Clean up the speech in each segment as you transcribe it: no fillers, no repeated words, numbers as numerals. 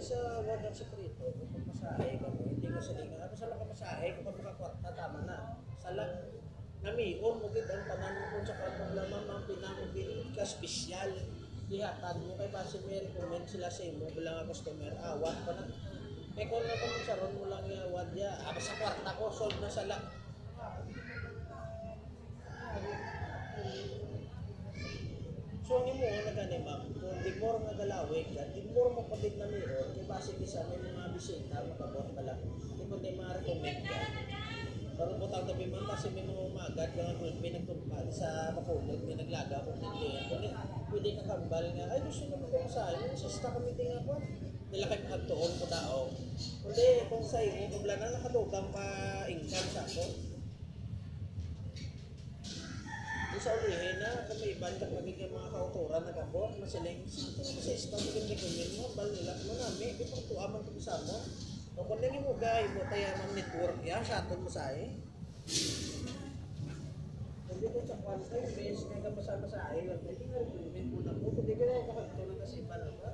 sa word ng sekreto, kung masahe ka mo, hindi ko salingan. Ano sa lang ka masahe, kung makakwarta, tama na. Sa lang, namion mo gid ang tanan mo sa katong lamang ang pinamugid ka spesyal. Dihatag mo kay base may recommend sila sa imo bilang nga customer. Awat pa na. Kaya kung na kung sa ron mo lang iawad ya, sa kwarta ko, solve na sa lang. So, ang imo nga gani ma'am, kung di mo nga galawig ka, di mo mo palit na meron, kay base sa may mga bisita, makabot ka lang. Di mo di ma-recommend ka. Pero butang tabi man kasi may mga umagad nga may nagtumpa sa makulog, may naglaga kung hindi. Kundi pwede ka kambal nga, ay gusto naman ko sa iyo, sista kami tinga ko. Nila kay pagtuon ko tao. Kundi kung sa iyo, kabla na nakadugang pa income sa ako. Sa ulihin na, kung may iban ka kami ng mga kauturan na gabo, masiling, ito na masista, maging recommend mo, bal nila, manami, ipang tuamang kami sa mo. O kung naging mo gay mo tayo ng network ya, sa atin mo sa hindi ko sa kwanta yung base nga ka masama sa akin, hindi nga recommend mo na po, hindi ka na makakatulong kasi iba na ba?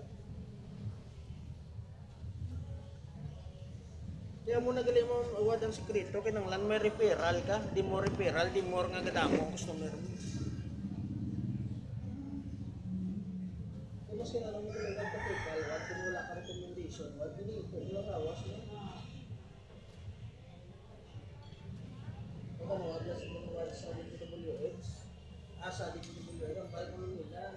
Kaya mo nagaling mo awad ang sekreto, kinanglan may referral ka, di mo referral, di mo nga gadamo ang customer mo. Kung mas kinanong mo talaga ka people, wag kung wala ka recommendation, wag din ito, ilang rawas mo. Kung wag na sa mga wag sa DPWH, sa DPWH, ang balik mo nila.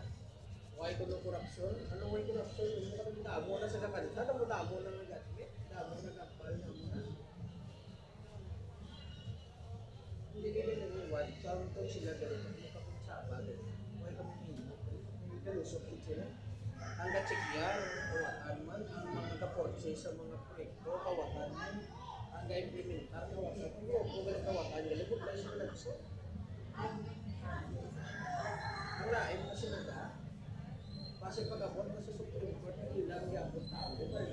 Why ko no corruption? Anong why corruption? Yung mga damo na sa kakanta, damo na ng gadget, damo na kapal na muna. Hindi nila nag-iwan, samto sila ganito, makakunsaba din. Why kami hinot? Hindi ka lusok sila. Ang katsikyan, kawatan man, ang mga kaporse sa mga proyekto, kawatan man, ang ga-implementar, kawatan. Kung galing kawatan, galibot na sila nagso. Ang laim na sila ka, kasi pag-abot na sa Supreme Court, ilang yapot tao, di ba?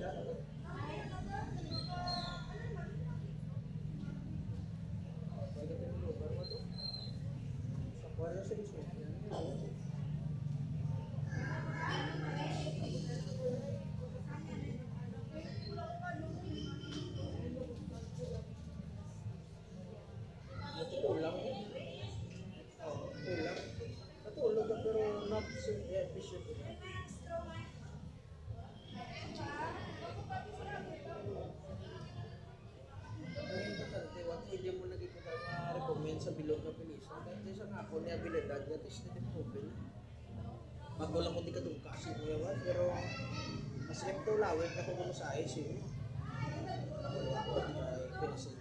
Sa kwara sa iso, natutulong tulang natulog ka pero not so efficient ang importante wag hindi mo naging recommend sa bilog na pilisan dahil sa nga ako niya abilidad niya tested and proven bago lang kung di ka doon kasi mo yawan pero mas ito lawig na kung sa ayos yun pinisin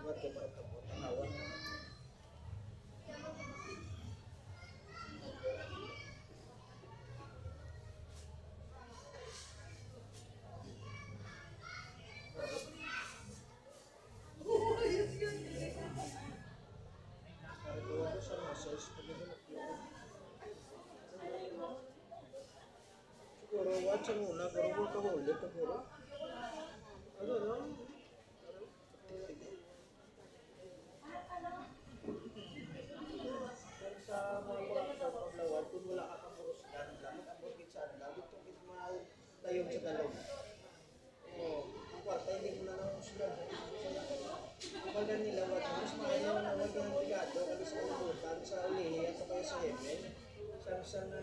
buat ke pertemuan siguro watch muna pero mo ka huli siguro ano no sa mga sa paglawad kung wala ka kang urusgan dapat ang burgit sa dapat itong itmaw tayong sa dalog ang kwarta hindi mo na urusgan kapag nila wag mas maayaw na wag yung brigado kasi sa urutan sa ulihi at kaya sa heaven sa na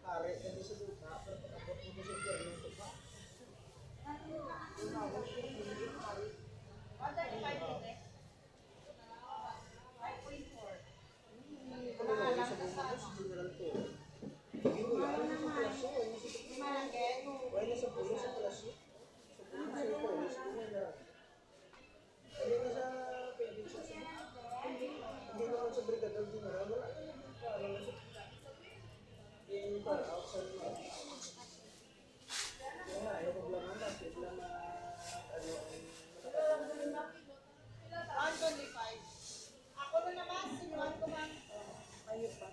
hari kasi sa duta pero pag-abot mo sa impyerno ito pa general to. Yung wala na sa palaso, wala sa pulo sa palaso. Sa pulo sa pulis, na. Hindi na sa pwede sa hindi naman sa brigador general, wala na. Para na sa yung para outside na. Kaya, yung problema na, sila na ano ang 125. Ako na naman, sinuhan ko man. Ayun pa.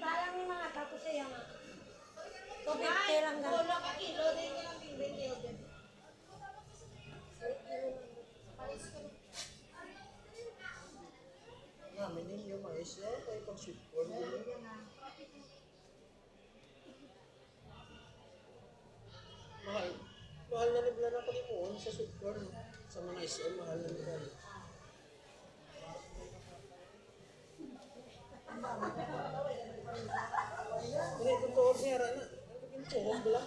Parang mga tapos siya nga. Tubig lang na. Wala ka kilo din yung bibigyan. tayo pang sweet corn. Mahal. Mahal na nila na kalimuan sa sweet corn. Sa mga SM, mahal na nila. Hindi, totoo niya, Rana. Ang tuhog lang.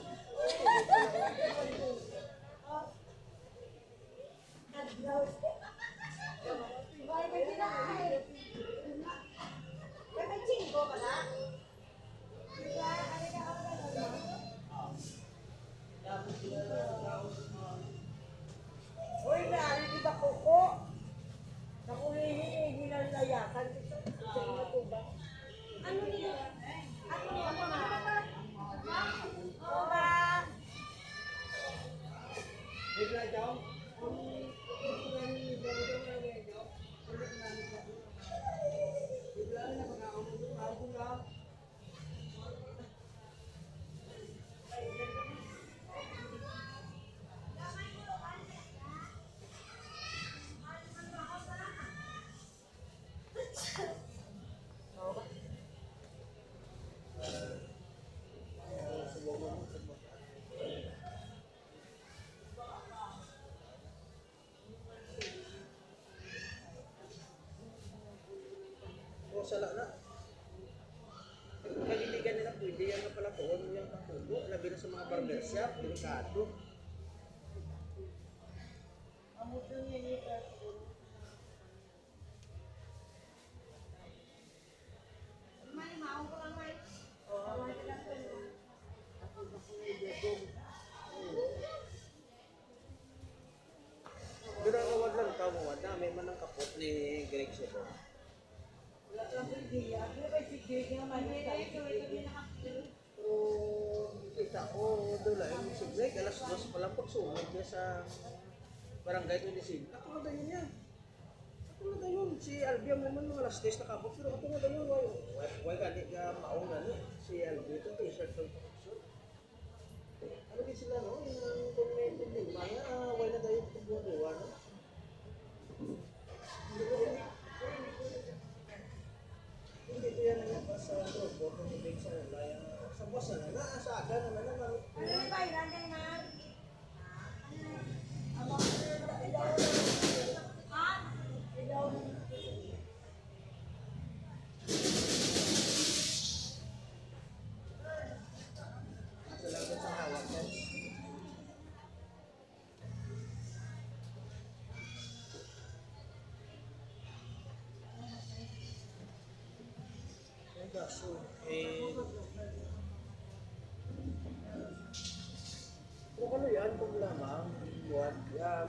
May chingo ka na? Uy, nari di ba kuko? Nakulihin, ginalayakan. Sa mga tuba. Ano nila? Ano na? Oba! O, sala na. Kagiligan nila pwede yan na pala tuon yung kapulo. Labi na sa mga barber shop, delikado. Amuto niya niya ka. May maong ko lang may. Ginagawad lang ikaw mo, dami man ang kapot ni Greg Soto. Wala kang idea. Ano ba si Jake naman? Pero kita ko doon lang si Greg, alas 2 pa lang pagsunod niya sa barangay 26. Ako na dayon niya. Ako na dayon. Si Albion naman mga alas 10 na kapot, pero ako na dayon. Why gani ka maong gani? Si Albion ito, t-shirt ng pagsun. Ano din sila, no? Yung kung may problema, why na dayon pagbuwa, no? Hindi ko yan nalabas sa robot ng ibig sa nalaya. Sa boss na sa aga na naman. Ano ba ilan din na? Salamat sa hawak yan. Ay, gaso. Kung ano yan, kung lamang, buwan,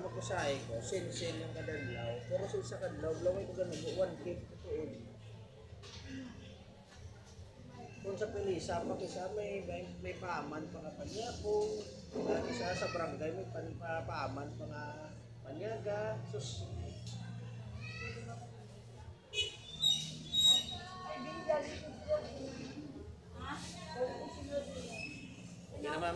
magkasahe ko, sin-sin yung kadalaw. Pero sa kadalaw, laway ko ganun, 1K ko kung sa Pilisa, pakisa may paaman pa nga panya. Kung isa sa barangay, may paaman pa nga panyaga. Sus, Ay, binigyan ko sila. Ha? hindi naman.